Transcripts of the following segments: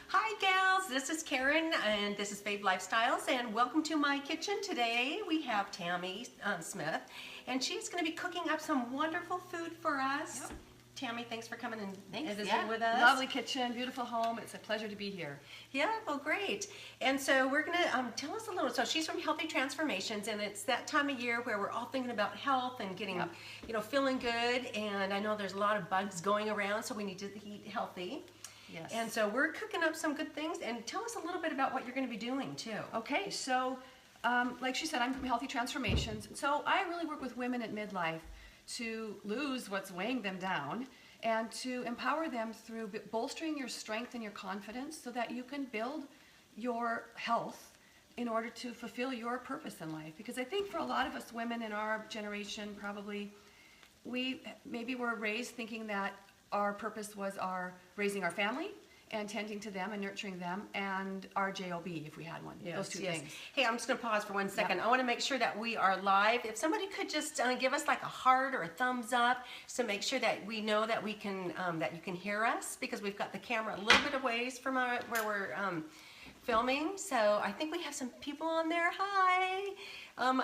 Hi gals, this is Karen and this is Fave Lifestyles and welcome to my kitchen. Today we have Tammy Smith and she's going to be cooking up some wonderful food for us. Yep. Tammy, thanks for coming and visiting with us. Lovely kitchen, beautiful home. It's a pleasure to be here. Yeah, well great. And so we're going to tell us a little, so she's from Healthy Transformations and it's that time of year where we're all thinking about health and getting, feeling good, and I know there's a lot of bugs going around, so we need to eat healthy. Yes. And so we're cooking up some good things, and tell us a little bit about what you're going to be doing too. Okay, so like she said, I'm from Healthy Transformations. So I really work with women at midlife to lose what's weighing them down and to empower them through bolstering your strength and your confidence so that you can build your health in order to fulfill your purpose in life. Because I think for a lot of us women in our generation, probably, we maybe were raised thinking that our purpose was raising our family and tending to them and nurturing them, and our job if we had one. Yes, those two things. Hey, I'm just going to pause for 1 second. Yep. I want to make sure that we are live. If somebody could just give us like a heart or a thumbs up, so make sure that we know that we can that you can hear us, because we've got the camera a little bit of ways from where we're filming. So I think we have some people on there. Hi.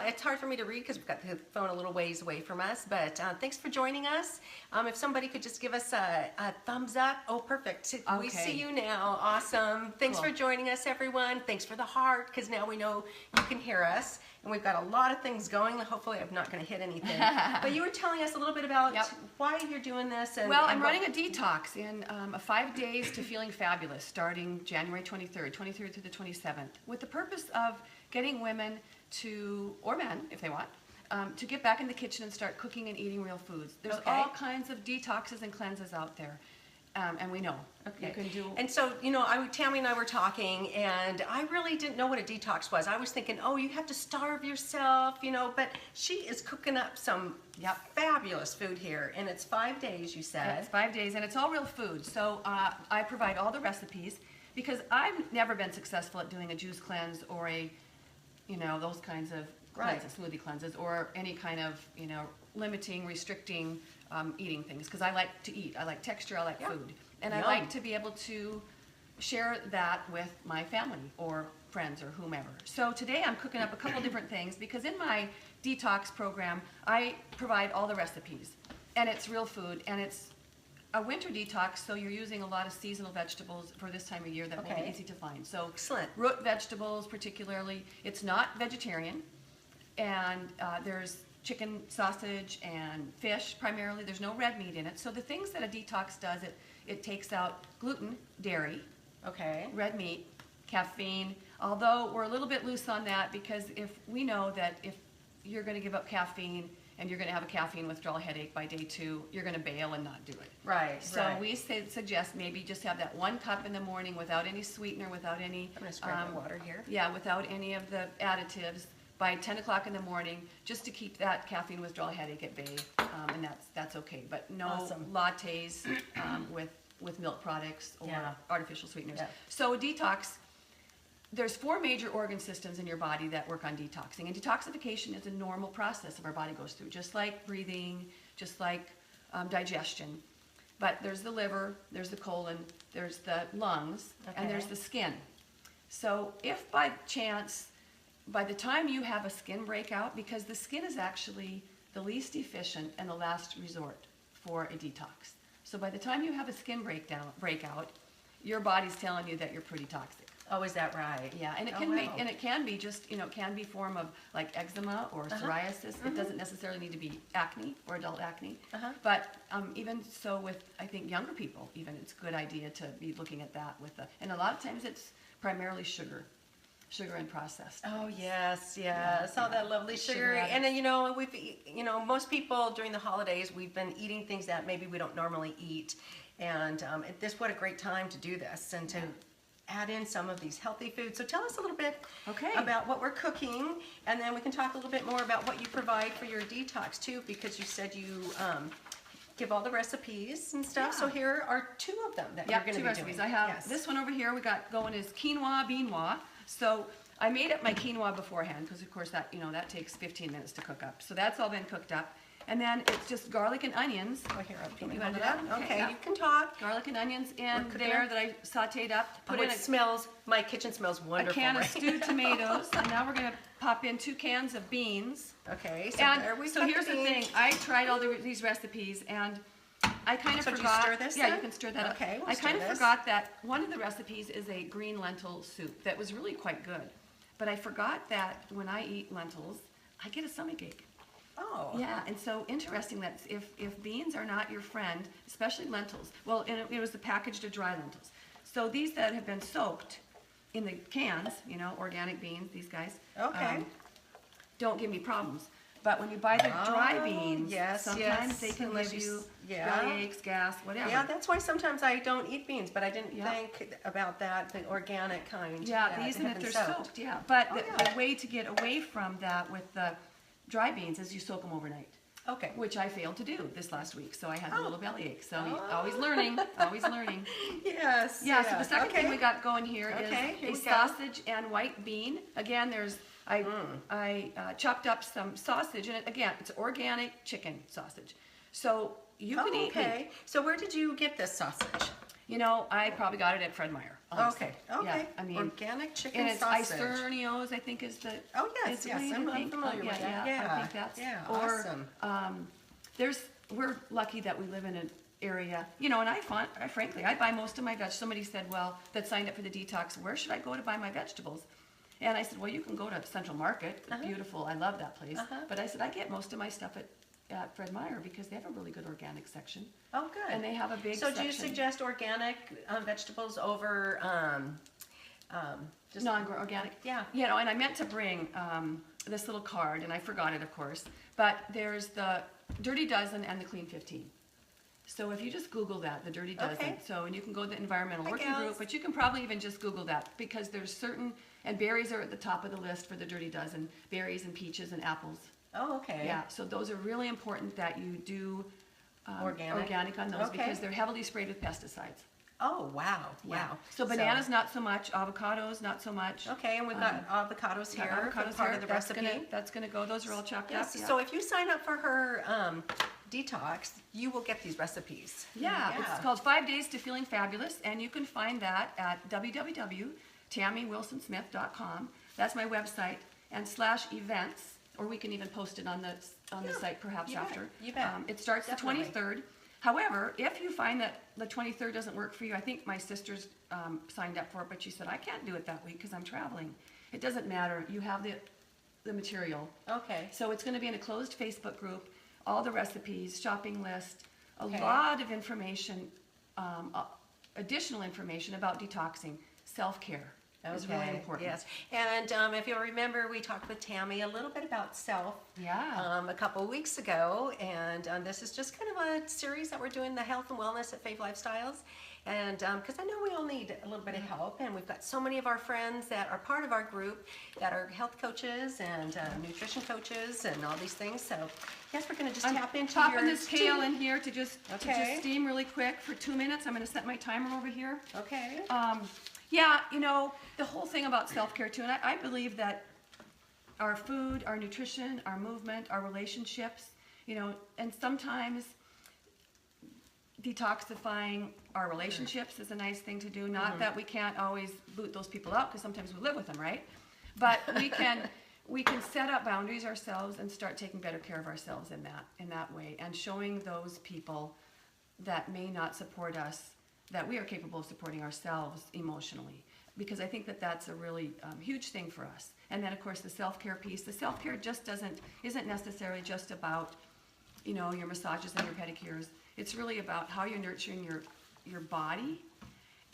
It's hard for me to read because we've got the phone a little ways away from us, but thanks for joining us. If somebody could just give us a thumbs up. Oh, perfect. Okay. We see you now. Awesome. Thanks for joining us, everyone. Thanks for the heart, because now we know you can hear us. And we've got a lot of things going. Hopefully I'm not going to hit anything. But you were telling us a little bit about why you're doing this. Well, I'm running a detox in 5 days to feeling fabulous, starting January 23rd through the 27th, with the purpose of getting women to, or men if they want, to get back in the kitchen and start cooking and eating real foods. There's all kinds of detoxes and cleanses out there. And we know you can do. And so, Tammy and I were talking, and I really didn't know what a detox was. I was thinking, oh, you have to starve yourself, but she is cooking up some fabulous food here, and it's 5 days, you said. Yeah, it's 5 days, and it's all real food. So I provide all the recipes, because I've never been successful at doing a juice cleanse or those kinds of cleanses, smoothie cleanses, or any kind of, limiting, restricting eating things, because I like to eat. I like texture, I like food. And I like to be able to share that with my family or friends or whomever. So today I'm cooking up a couple different things, because in my detox program, I provide all the recipes. And it's real food, and it's a winter detox, so you're using a lot of seasonal vegetables for this time of year that will be easy to find. So excellent. Root vegetables particularly. It's not vegetarian, and there's chicken, sausage, and fish primarily. There's no red meat in it. So the things that a detox does, it takes out gluten, dairy, red meat, caffeine, although we're a little bit loose on that, because if we know that if you're going to give up caffeine and you're going to have a caffeine withdrawal headache by day 2, you're going to bail and not do it. Right. So we suggest maybe just have that 1 cup in the morning without any sweetener, without any I'm going to spread my water here. Yeah, without any of the additives, by 10 o'clock in the morning, just to keep that caffeine withdrawal headache at bay, and that's okay. But no lattes with milk products or artificial sweeteners. Yeah. So a detox, there's 4 major organ systems in your body that work on detoxing, and detoxification is a normal process that our body goes through, just like breathing, just like digestion. But there's the liver, there's the colon, there's the lungs, and there's the skin. So if by chance, by the time you have a skin breakout, because the skin is actually the least efficient and the last resort for a detox. So by the time you have a skin breakout, your body's telling you that you're pretty toxic. Oh, is that right? Yeah, and it can be just, it can be form of like eczema or psoriasis. It doesn't necessarily need to be acne or adult acne. But even so with, I think, younger people, even it's a good idea to be looking at that and a lot of times it's primarily sugar and processed. Oh yes, all that lovely sugar. And then we've most people during the holidays, we've been eating things that maybe we don't normally eat, and what a great time to do this and to add in some of these healthy foods. So tell us a little bit about what we're cooking, and then we can talk a little bit more about what you provide for your detox too, because you said you give all the recipes and stuff. So here are 2 of them that you're going to be recipes. doing. I have this one over here we got going is quinoa beanois. So I made up my quinoa beforehand, because of course that that takes 15 minutes to cook up. So that's all been cooked up. And then it's just garlic and onions. Oh, here, You you wanna want do that? that? Okay, yeah. you can talk. Garlic and onions in cooking there up. that I sauteed up. Put it smells, my kitchen smells a wonderful. can of right? stewed tomatoes, and now we're gonna pop in 2 cans of beans. Okay, so And there we so got here's the thing, beans. I tried all these recipes, and I kind of So do you forgot. stir this Yeah, then? you can stir that Okay, up. we'll I kind stir of this. forgot that one of the recipes is a green lentil soup that was really quite good. But I forgot that when I eat lentils, I get a stomachache. Oh. Yeah, and so interesting that if beans are not your friend, especially lentils, well, and it was the packaged of dry lentils. So these that have been soaked in the cans, you know, organic beans, these guys, Okay. don't give me problems. But when you buy the dry beans, yes, sometimes yes, they can unless give you you yeah. bellyaches, gas, whatever. Yeah, that's why sometimes I don't eat beans, but I didn't Yeah. think about that, the organic kind. Yeah, that these and have if been they're soaked, yeah. But Oh, the yeah. way to get away from that with the dry beans is you soak them overnight. Okay. Which I failed to do this last week, so I had a Oh. little bellyache. So Oh. always learning, always learning. Yes. Yeah, so the second okay. thing we got going here is Okay, here a we go. sausage and white bean. Again, I chopped up some sausage, and again, it's organic chicken sausage. So you can eat okay. meat. So where did you get this sausage? You know, I probably got it at Fred Meyer. honestly. Okay. Yeah, I mean, organic chicken and it's sausage. Isernio's, I think is the. Oh, yes, is yes, what do you I'm think? familiar Oh, with that. I Yeah, think that's. yeah, or, awesome. we're lucky that we live in an area, you know, and frankly, I buy most of my vegetables. Somebody said, well, that signed up for the detox, where should I go to buy my vegetables? And I said, well, you can go to Central Market. It's beautiful. I love that place. But I said, I get most of my stuff at Fred Meyer because they have a really good organic section. Oh, good. And they have a big So section. do you suggest organic vegetables over just Non-organic? Yeah. You know, and I meant to bring this little card, and I forgot it, of course. But there's the Dirty Dozen and the Clean 15. So if you just Google that, the Dirty Dozen, Okay. so, and you can go to the Environmental Hi, Working gals. Group, but you can probably even just Google that, because there's certain, and berries are at the top of the list for the Dirty Dozen, berries and peaches and apples. Oh, okay. Yeah, so those are really important that you do Organic? on those, Okay. because they're heavily sprayed with pesticides. Oh, wow. Yeah. Wow. So bananas, not so much, avocados, not so much. Okay, and we've got avocados here. Avocados for part here, of the that's recipe. that's gonna go, those are all chopped up. Yes. So if you sign up for her detox, you will get these recipes. Yeah, it's called 5 Days to Feeling Fabulous, and you can find that at www.tammywilsonsmith.com. That's my website, and /events, or we can even post it on the site perhaps you bet, after. you bet. It starts Definitely. the 23rd. However, if you find that the 23rd doesn't work for you, I think my sister's signed up for it, but she said, I can't do it that week because I'm traveling. It doesn't matter. You have the material. Okay. So it's going to be in a closed Facebook group, all the recipes, shopping list, a Okay. lot of information, additional information about detoxing, self-care is really important. Yes. And if you'll remember, we talked with Tammy a little bit about self Yeah. a couple of weeks ago. And this is just kind of a series that we're doing, the health and wellness at Fave Lifestyles. And because I know we all need a little bit of help. And we've got so many of our friends that are part of our group that are health coaches and nutrition coaches and all these things. So yes, we're going to just I'm tap into popping your this kale in here to just Okay. steam really quick for 2 minutes. I'm going to set my timer over here. Okay. Yeah, you know, the whole thing about self-care too, and I believe that our food, our nutrition, our movement, our relationships, you know, and sometimes detoxifying our relationships is a nice thing to do. Not that we can't always boot those people out, because sometimes we live with them, right? But we can set up boundaries ourselves and start taking better care of ourselves in that way, and showing those people that may not support us that we are capable of supporting ourselves emotionally, because I think that that's a really huge thing for us. And then of course the self-care piece. The self-care just isn't necessarily just about, you know, your massages and your pedicures. It's really about how you're nurturing your body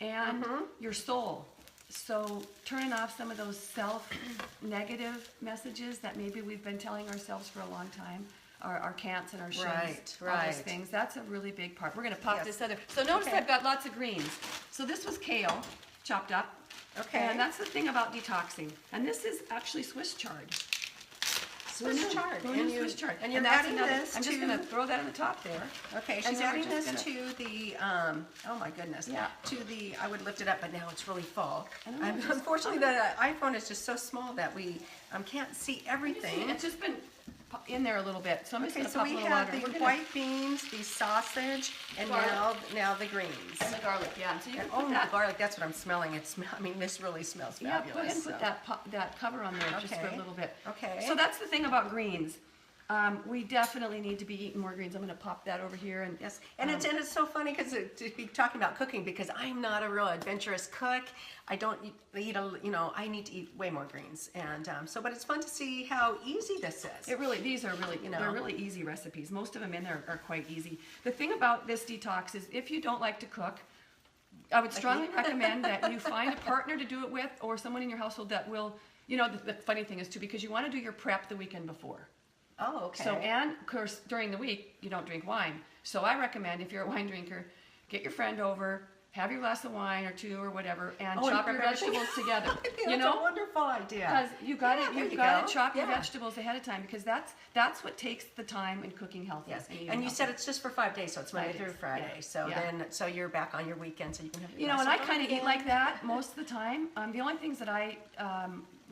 and your soul. So turning off some of those self-negative messages that maybe we've been telling ourselves for a long time. Our can'ts and our shoulds, all those things. That's a really big part. We're going to pop this other. So notice I've got lots of greens. So this was kale, chopped up. Okay. And that's the thing about detoxing. And this is actually Swiss chard. Swiss chard. Swiss chard. And you're that's adding another, this I'm just to- going to throw that on the top there. Okay, And she's then we're adding just this gonna- to the, oh my goodness. Yeah. To the, I would lift it up, but now it's really full. I know, Unfortunately, the iPhone is just so small that we can't see everything. It's just been in there a little bit. So I'm just Okay, gonna so pop we a little have water. the We're gonna- white beans, the sausage, and now the greens. and the garlic, yeah. And so you can Oh, put the that. garlic, that's what I'm smelling. I mean, this really smells Yeah, fabulous. go ahead and put so. that cover on there just for a Okay. little bit. Okay. So that's the thing about greens. We definitely need to be eating more greens. I'm going to pop that over here. And Yes, and it's so funny because to be talking about cooking, because I'm not a real adventurous cook. I don't eat I need to eat way more greens, and but it's fun to see how easy this is. these are really, they're really easy recipes. Most of them in there are quite easy. The thing about this detox is if you don't like to cook, I would strongly recommend that you find a partner to do it with, or someone in your household that will, the funny thing is too, because you want to do your prep the weekend before. Oh, okay. So, and of course, during the week, you don't drink wine. So I recommend, if you're a wine drinker, get your friend over, have your glass of wine or two or whatever, and chop your vegetables together. I think that's a wonderful idea. Because you've got to chop your Yeah. vegetables ahead of time, because that's what takes the time in cooking healthy. Yes, eating and you healthy. said it's just for 5 days, so it's Monday 5 through days, Friday. yeah, So yeah. so you're back on your weekend, so you can have your You know, glass and I of kind of wine eat like that most of the time. The only things that I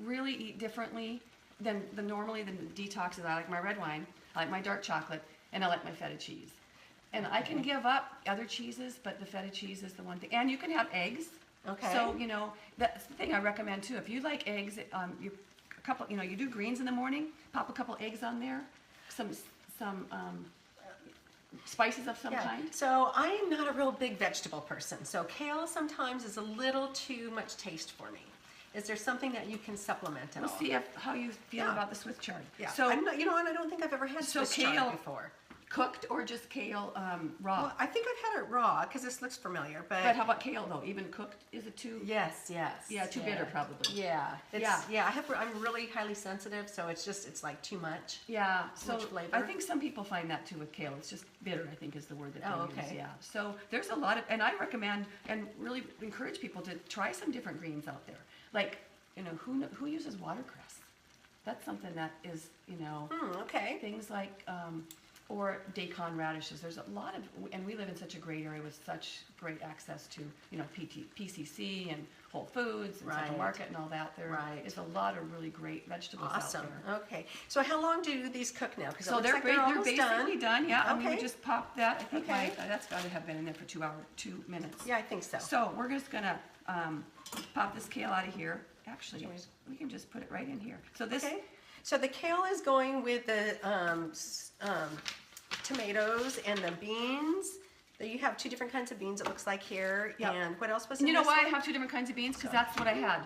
really eat differently than normally than the detox is I like my red wine, I like my dark chocolate, and I like my feta cheese. And I can give up other cheeses, but the feta cheese is the one thing. And you can have eggs. Okay. So, that's the thing I recommend too. If you like eggs, you do greens in the morning, pop a couple eggs on there, some spices of some kind. So I am not a real big vegetable person. So kale sometimes is a little too much taste for me. Is there something that you can supplement at We'll all? see how you feel about the Swiss chard. Yeah. So I'm not, and I don't think I've ever had Swiss chard kale before. cooked or just kale raw? Well, I think I've had it raw because this looks familiar. But how about kale though? Even cooked, is it too? Yes. Yeah, too bitter probably. Yeah. Yeah. I'm really highly sensitive, so it's like too much. Yeah, Too much flavor. I think some people find that too with kale. It's just bitter, I think is the word that they use. okay. Yeah. So there's a lot of, and I recommend and really encourage people to try some different greens out there. Like, who uses watercress? That's something that is, Okay. things like, or daikon radishes. There's a lot of, and we live in such a great area with such great access to, PCC and Whole Foods and Central Right. Market and all that. There is a lot of really great vegetables Awesome. out there. Okay. So how long do these cook now? Because So they're basically done. Yeah, and we Okay. would just pop that. I think Okay. that's got to have been in there for 2 minutes. Yeah, I think so. So we're just gonna pop this kale out of here. Actually, we can just put it right in here. So this. Okay. So the kale is going with the tomatoes and the beans. You have 2 different kinds of beans, it looks like here. Yep. And what else was And in you know this why I one? have 2 different kinds of beans? Because that's what I had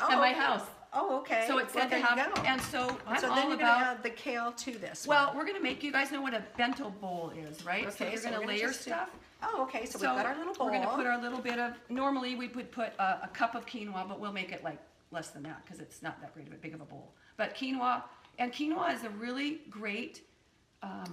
Oh, at my okay. house. Oh, okay. So it said there to have, you go. and so I'm so all then you're about. gonna add the kale to this Well, one. we're gonna make. You guys know what a bento bowl is, right? So Okay, you're so gonna we're gonna layer just do- stuff. Oh, okay. So we've got our little bowl. We're gonna put our little bit of. Normally we would put a cup of quinoa, but we'll make it like less than that because it's not that great of a big of a bowl. But quinoa is a really great.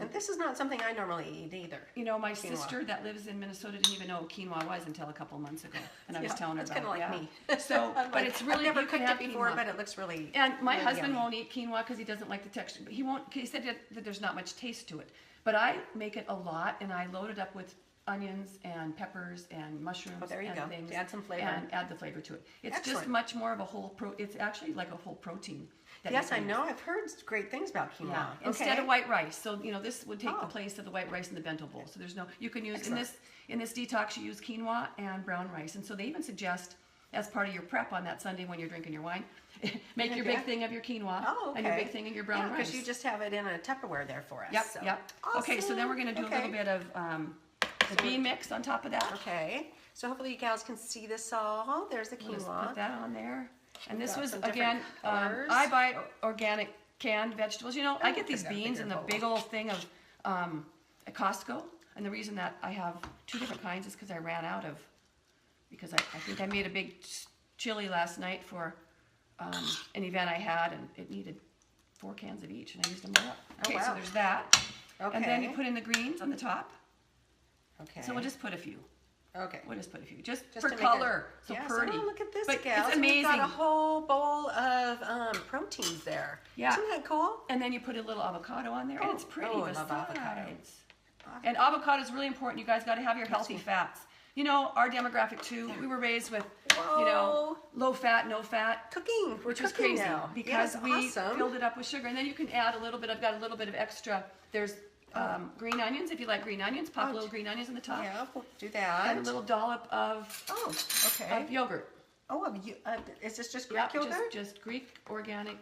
And this is not something I normally eat either. My sister that lives in Minnesota didn't even know what quinoa was until a couple months ago, and I was telling her It's about kind of it. like yeah. me. So, but it's really I've never you can cooked have it before, quinoa. but it looks really. And my really husband yummy. won't eat quinoa because he doesn't like the texture. But he said that there's not much taste to it. But I make it a lot, and I load it up with onions and peppers and mushrooms there you and go. things. To add some flavor. And add the flavor to it. It's just Excellent. much more of a whole It's actually like a whole protein. that Yes, you can I know. I've heard great things about quinoa. yeah, Okay. instead of white rice. So this would take Oh. the place of the white rice in the bento bowl. So there's no. You can use Excellent. in this detox. You use quinoa and brown rice, and so they even suggest as part of your prep on that Sunday when you're drinking your wine, make your big thing of your quinoa Oh, okay. and your big thing of your brown rice. because you just have it in a Tupperware there for us. Yep, so. yep. Awesome. Okay, so then we're going to do a little bit of the bean mix on top of that. Okay. So hopefully you guys can see this all. There's the We'll just quinoa. put that on there. And this got was some again, different colors. I buy organic canned vegetables. I get I've these got a beans bigger in the bowl. big old thing of at Costco, and the reason that I have 2 different kinds is because I ran out of. Because I think I made a big chili last night for an event I had, and it needed 4 cans of each, and I used them all up. Okay, wow. so there's that. Okay. And then you put in the greens on the top. Okay. So we'll just put a few. Okay. We'll just put a few, just Just for to make color, it- so yeah, pretty. So look at this, But gals. it's We've got amazing. a whole bowl of proteins there. Yeah. Isn't that cool? And then you put a little avocado on there, and it's pretty oh, I besides. love avocado. And avocado is really important. You guys got to have your healthy fats. you know, our demographic too, we were raised with, you know, low fat, no fat. Cooking, which was crazy now. because yes, we awesome. filled it up with sugar. And then you can add a little bit, I've got a little bit of extra, there's green onions, if you like green onions, pop little green onions on the top. Yeah, we'll do that. And a little dollop of, of yogurt. Oh, is this just Greek yogurt? Just Greek organic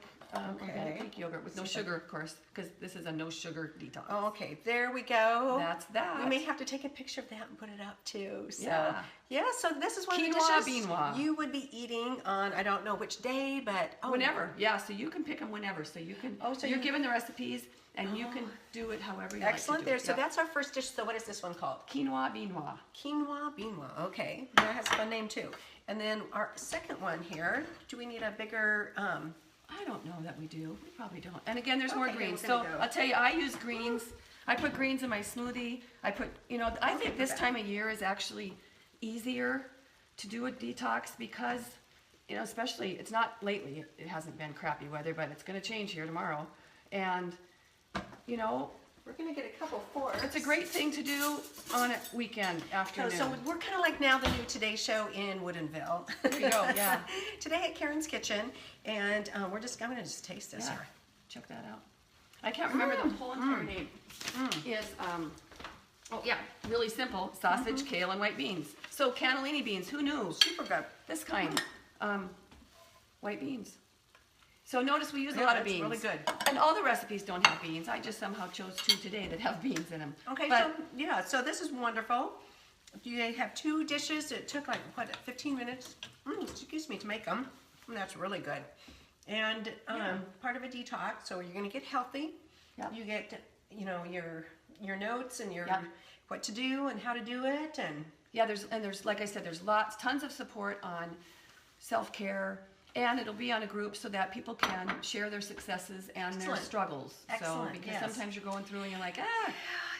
Greek yogurt with no sugar, of course, because this is a no sugar detox. Oh, okay, there we go. That's that. We may have to take a picture of that and put it up too. So, yeah. So this is one Quinoa, of the dishes beanois. you would be eating on, I don't know which day, but whenever. Yeah, so you can pick them whenever. So you can. so you're given the recipes, and you can do it however you like to Excellent. do it. So that's our first dish. So what is this one called? Quinoa, beanois. Quinoa, beanois. Okay, that has a fun name too. And then our second one here. Do we need a bigger? I don't know that we do. We probably don't. And again, there's more greens. So I'll tell you, I use greens. I put greens in my smoothie. I put, you know, I think this time of year is actually easier to do a detox because, you know, especially, it's not lately, it hasn't been crappy weather, but it's going to change here tomorrow. And, you know, we're going to get a couple forks. it's a great thing to do on a weekend afternoon. So we're kind of like now the new Today Show in Woodinville. There you go, yeah. Today at Karen's Kitchen, and I'm going to just taste this here. Check that out. I can't remember the whole entire name. Is, oh yeah, really simple, sausage, kale, and white beans. So cannellini beans, who knew? Super good. This kind, white beans. So notice we use a lot of beans. Really good. And all the recipes don't have beans. I just somehow chose two today that have beans in them. Okay, so this is wonderful. You have two dishes. It took like, 15 minutes? Excuse me, to make them. And that's really good. And part of a detox, so you're going to get healthy. Yep. You get, you know, your notes and your what to do and how to do it, and there's like I said, there's tons of support on self-care. And it'll be on a group so that people can share their successes and their struggles. Excellent. So, because sometimes you're going through and you're like,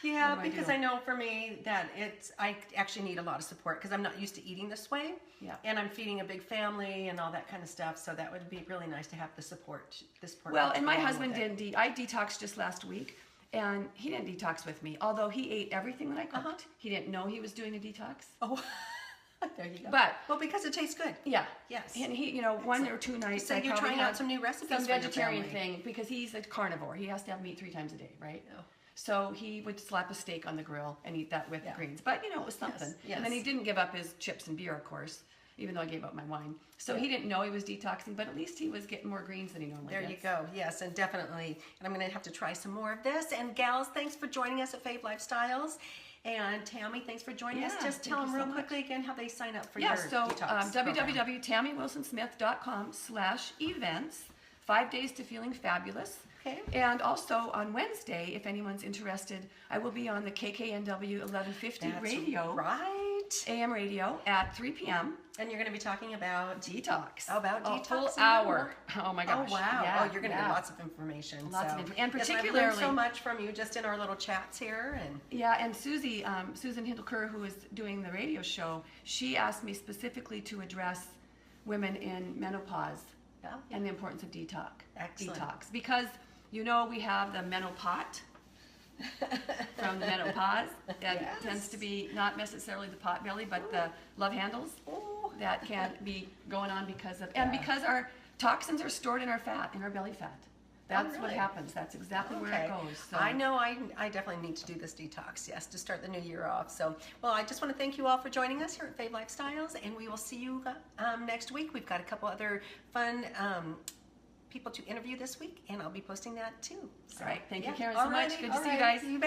yeah, because I know for me that I actually need a lot of support because I'm not used to eating this way. Yeah. And I'm feeding a big family and all that kind of stuff. So that would be really nice to have the support. Well, and my husband didn't. I detoxed just last week, and he didn't detox with me. Although he ate everything that I cooked, he didn't know he was doing a detox. Oh. There you go. But because it tastes good. Yeah. Yes. And he, you know, one or two nights. So you're trying out some new recipes. Some for your vegetarian family. thing because he's a carnivore. He has to have meat 3 times a day, right? Oh. So he would slap a steak on the grill and eat that with greens. But you know, it was something. Yes. And then he didn't give up his chips and beer, of course, even though I gave up my wine. So he didn't know he was detoxing, but at least he was getting more greens than he normally gets. There you go. Yes, and definitely. And I'm going to have to try some more of this. And gals, thanks for joining us at Fave Lifestyles. And Tammy, thanks for joining us. Just tell them real quickly again how they sign up for your detox www.tammywilsonsmith.com/events. 5 days to feeling fabulous. Okay. And also on Wednesday, if anyone's interested, I will be on the KKNW 1150 radio. Right. AM radio at 3 p.m. And you're going to be talking about detox. About detox. A full hour. Oh my gosh. Oh wow. Yeah, you're going to get lots of information. Lots of information. And I've particularly learned so much from you just in our little chats here. And and Susie, Susan Hindelker, who is doing the radio show, she asked me specifically to address women in menopause and the importance of detox. Excellent. Detox. Because, you know, we have the menopot from the menopause. That tends to be not necessarily the pot belly, but the love handles that can be going on because of, and because our toxins are stored in our fat, in our belly fat. That's what happens. That's exactly where it goes. So. I know I definitely need to do this detox, to start the new year off. So, well, I just want to thank you all for joining us here at Fave Lifestyles, and we will see you next week. We've got a couple other fun people to interview this week, and I'll be posting that too. So, all right. Thank you, Karen, so much. Good to see you guys. You bet.